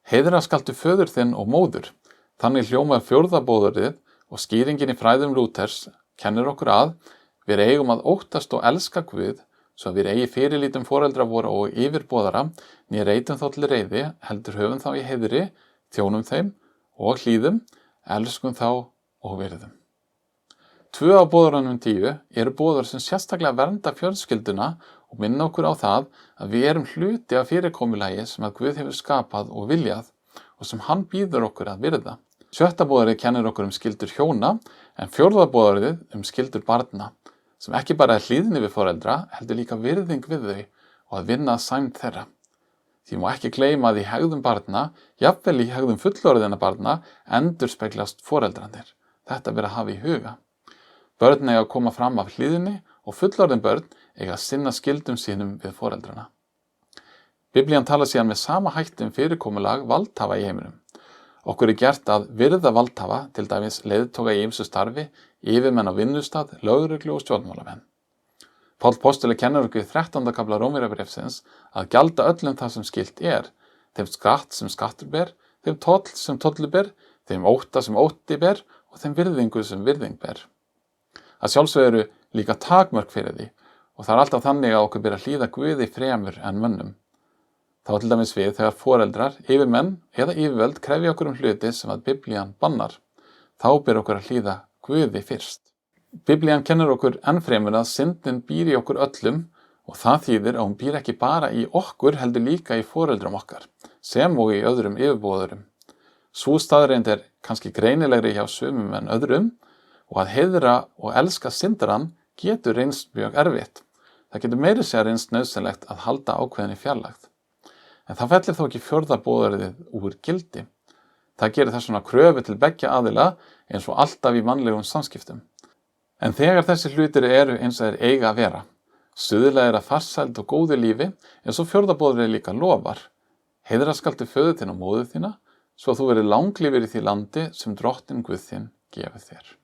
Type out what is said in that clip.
Heiðra skaltu föður þinn og móður. Þannig hljómar fjórða boðorðið og skýringin í fræðum Lúthers kennir okkur að við eigum að óttast og elska Guð, svo að við eigi fyrirlítum foreldra voru og yfirboðara, né reytum þá til reiði, heldur höfum þá í heiðri, þjónum þeim og hlýðum, elskum þá og virðum. 2 af boðorðunum 10 eru boðorð sem sérstaklega vernda fjölskylduna og minna okkur á það að við erum hluti af fyrirkomulagi sem að Guð hefur skapað og viljað og sem hann býður okkur að virða. 7. boðorðið kennir okkur skyldur hjóna, en 4. boðorðið skyldur barna, sem ekki bara er hlýðni við foreldra, heldur líka virðing við þau og að vinna að sæmd þeirra. Því má ekki gleyma að í hegðun barna, jafnvel í hegðun fullorðinna barna, endurspeglast foreldrarnir. Þetta ber að hafa í huga. Börn eiga að koma fram af hlýðni og fullorðin börn eiga að sinna skyldum sínum við foreldrana. Biblían talar síðan með sama hætti fyrirkomulag valdhafa í heiminum. Okkur er gert að virða valdhafa, til dæmis leiðtoga í ýmsu starfi, yfirmenn á vinnustað, lögreglu og stjórnmálamenn. Páll postuli kennir okkur í 13. kafla Rómverjabréfsins að gjalda öllum það sem skylt er, þeim skatt sem skattur ber, þeim toll sem tollur ber, þeim ótta sem ótti ber og þeim virðingu sem virðing ber. Að sjálfsögðu eru líka takmörk fyrir því og það er alltaf þannig að okkur ber að hlýða Guði fremur en mönnum. Þá til dæmis við þegar foreldrar, yfirmenn eða yfirvöld krefja okkur hluti sem að Biblían bannar. Þá ber okkur að hlýða Guði fyrst. Biblían kennir okkur ennfremur að syndin býr í okkur öllum og það þýðir að hún býr ekki bara í okkur heldur líka í foreldrum okkar, sem og í öðrum yfirboðurum. Sú staðreynd er kannski greinilegri hjá sumum en öðrum og að heiðra og elska syndarann getur reynst mjög erfitt. Það getur meira segja reynst nauðsynlegt að halda ákveðinni fjarlægð. En það fellir þó ekki 4. boðorðið úr gildi. Það gerir þess svona kröfu til beggja aðila eins og alltaf í mannlegum samskiptum. En þegar þessi hlutir eru eins og þeir eiga að vera, stuðla að farsæld og góðu lífi eins og 4. boðorðið líka lofar. Heiðra skaltu föður þinn og móður þína, svo að þú verið langlífur í því landi sem Drottinn Guð þinn gefur þér.